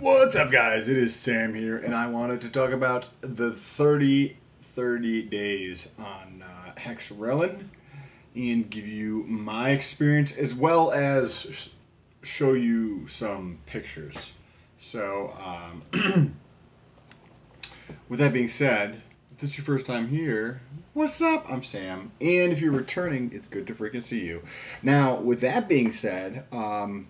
What's up, guys? It is Sam here, and I wanted to talk about the 30 days on Hexarelin and give you my experience as well as show you some pictures. So, with that being said, if this is your first time here, what's up? I'm Sam, and if you're returning, it's good to freaking see you. Now, with that being said, I'm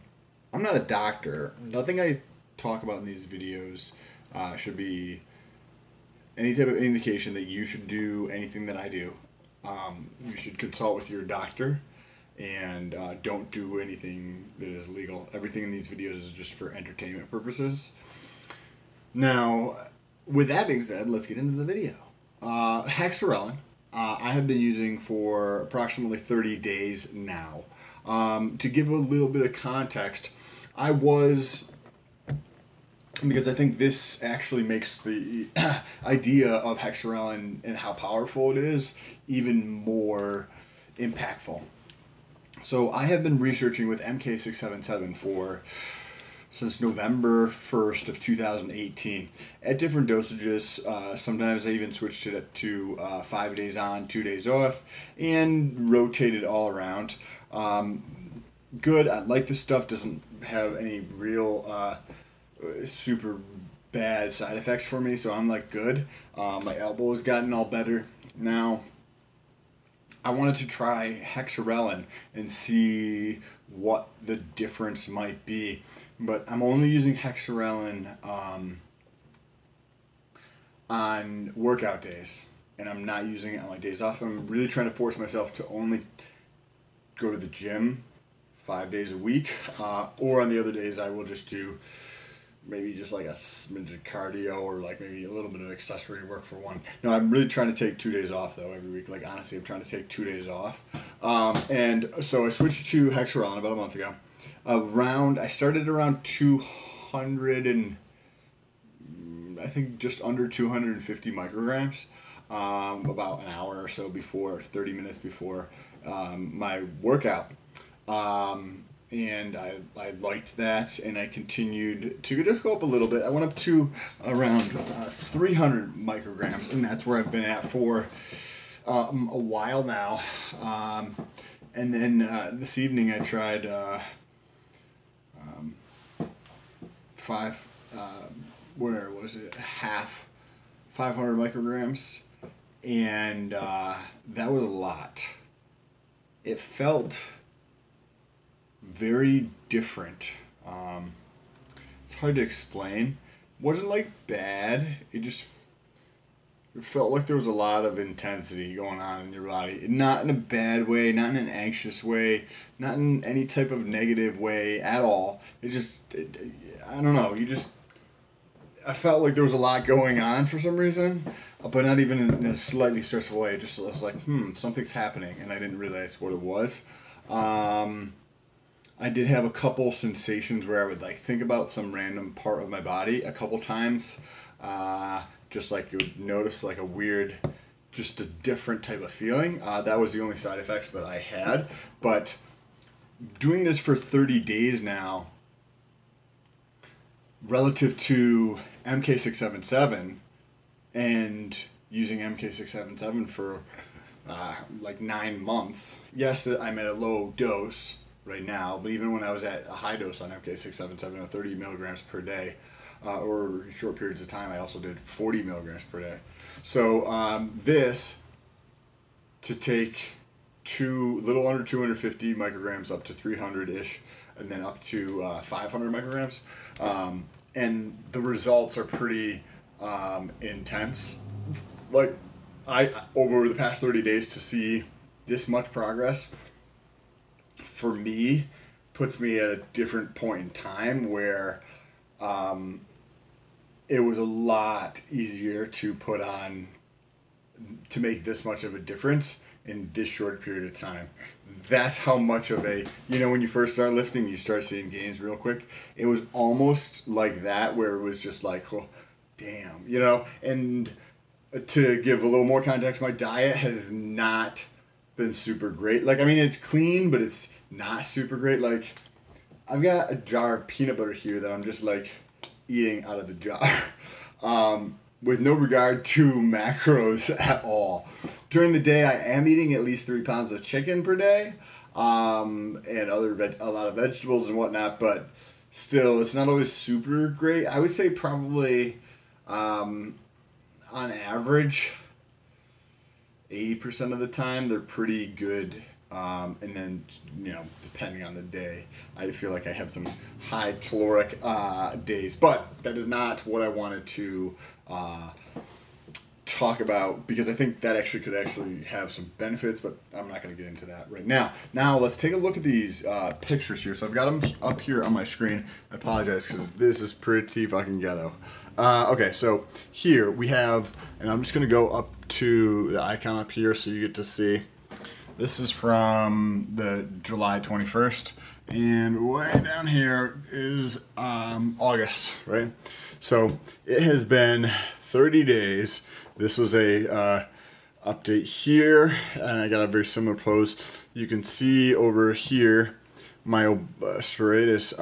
not a doctor. Nothing I talk about in these videos should be any type of indication that you should do anything that I do. You should consult with your doctor and don't do anything that is legal. Everything in these videos is just for entertainment purposes. Now, with that being said, let's get into the video. Hexarelin, I have been using for approximately 30 days now. To give a little bit of context, because I think this actually makes the idea of Hexarelin and how powerful it is even more impactful. So I have been researching with MK677 since November 1st of 2018 at different dosages. Sometimes I even switched it to 5 days on, 2 days off, and rotated all around. Good. I like this stuff. Doesn't have any real super bad side effects for me, so I'm like good. My elbow has gotten all better. Now, I wanted to try Hexarelin and see what the difference might be, but I'm only using Hexarelin on workout days, and I'm not using it on my days off. I'm really trying to force myself to only go to the gym 5 days a week, or on the other days I will just do maybe just like a smidge of cardio or like maybe a little bit of accessory work for one. No, I'm really trying to take 2 days off though every week. Like honestly, I'm trying to take 2 days off. And so I switched to Hexarelin about a month ago. I started around 200 and I think just under 250 micrograms. About an hour or so before, 30 minutes before my workout. And I liked that, and I continued to go up a little bit. I went up to around 300 micrograms, and that's where I've been at for a while now. And then this evening I tried 500 micrograms, and that was a lot. It felt very different. It's hard to explain. It wasn't like bad. It felt like there was a lot of intensity going on in your body. Not in a bad way, not in an anxious way, not in any type of negative way at all. I don't know. I felt like there was a lot going on for some reason, but not even in a slightly stressful way. I was like, something's happening, and I didn't realize what it was. I did have a couple sensations where I would like think about some random part of my body a couple times. Just like you would notice like just a different type of feeling. That was the only side effects that I had. But doing this for 30 days now, relative to MK677 and using MK677 for like 9 months. Yes, I'm at a low dose right now, but even when I was at a high dose on MK677 at 30 milligrams per day, or short periods of time, I also did 40 milligrams per day. So this, to take little under 250 micrograms up to 300-ish, and then up to 500 micrograms, and the results are pretty intense. Like, over the past 30 days to see this much progress, for me, puts me at a different point in time where it was a lot easier to make this much of a difference in this short period of time. That's how much of when you first start lifting, you start seeing gains real quick. It was almost like that, where it was just like, oh, damn, and to give a little more context, my diet has not been super great. Like, I mean, it's clean, but it's not super great. Like, I've got a jar of peanut butter here that I'm just like eating out of the jar. With no regard to macros at all. During the day, I am eating at least 3 pounds of chicken per day, and a lot of vegetables and whatnot, but still, it's not always super great. I would say probably, on average, 80% of the time, they're pretty good. And then, depending on the day, I feel like I have some high caloric days. But that is not what I wanted to talk about, because I think that could actually have some benefits, but I'm not going to get into that right now. Now, let's take a look at these pictures here. So I've got them up here on my screen. I apologize because this is pretty fucking ghetto. Okay, so here we have, and I'm just going to go up to the icon up here so you get to see. This is from the July 21st, and way down here is August, right? So it has been 30 days. This was a update here, and I got a very similar pose. You can see over here, my striatus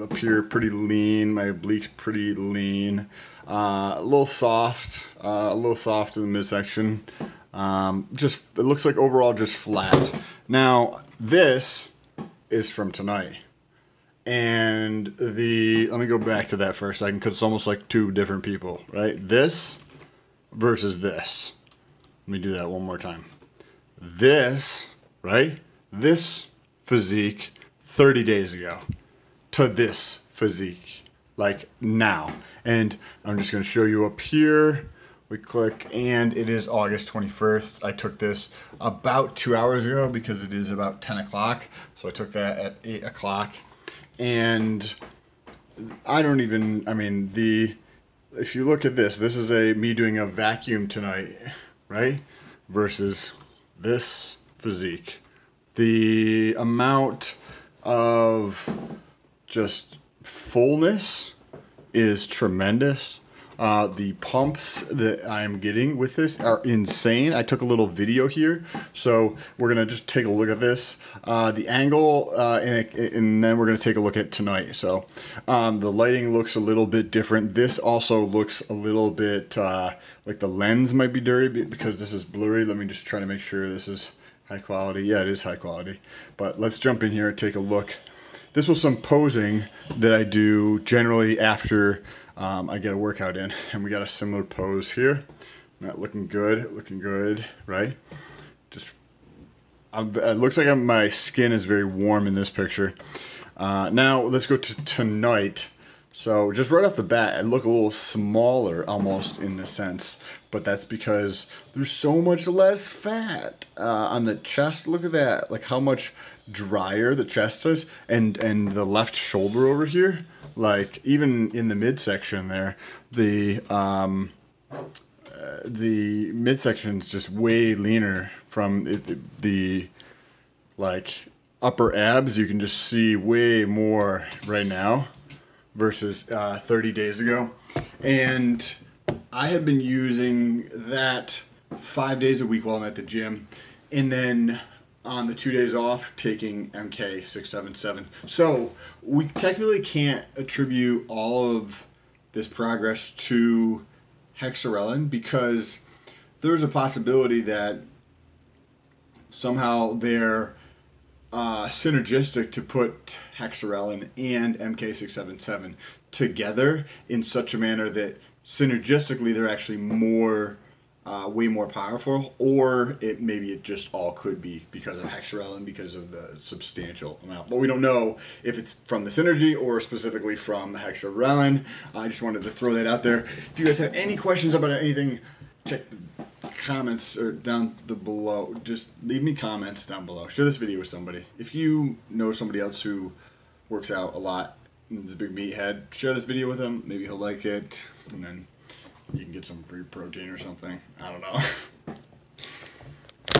appear pretty lean. My obliques pretty lean, a little soft in the midsection. It looks like overall just flat. Now this is from tonight, and let me go back to that for a second, because it's almost like two different people, right? This versus this. Let me do that one more time. This, right? This physique 30 days ago to this physique, like now. And I'm just going to show you up here. We click, and it is August 21st. I took this about 2 hours ago because it is about 10 o'clock. So I took that at 8 o'clock. And if you look at this is me doing a vacuum tonight, right? Versus this physique. The amount of just fullness is tremendous. The pumps that I'm getting with this are insane. I took a little video here, so we're going to just take a look at this. The angle, and then we're going to take a look at tonight. So the lighting looks a little bit different. This also looks a little bit like the lens might be dirty because this is blurry. Let me just try to make sure this is high quality. Yeah, it is high quality. But let's jump in here and take a look. This was some posing that I do generally after I get a workout in, and we got a similar pose here. Not looking good, right? It looks like my skin is very warm in this picture. Now let's go to tonight. So just right off the bat, I look a little smaller almost in a sense, but that's because there's so much less fat on the chest. Look at that, like how much drier the chest is, and the left shoulder over here. Like even in the midsection there, the midsection is just way leaner from the like upper abs. You can just see way more right now versus 30 days ago. And I have been using that 5 days a week while I'm at the gym, and then on the 2 days off, taking MK677. So we technically can't attribute all of this progress to Hexarelin, because there's a possibility that somehow they're synergistic to put Hexarelin and MK677 together in such a manner that synergistically they're actually way more powerful, or maybe it just all could be because of Hexarelin, because of the substantial amount. But we don't know if it's from the synergy or specifically from Hexarelin. I just wanted to throw that out there. If you guys have any questions about anything, check the comments or down below. Just leave me comments down below. Share this video with somebody. If you know somebody else who works out a lot and is a big meathead, share this video with them. Maybe he'll like it, and then you can get some free protein or something. I don't know.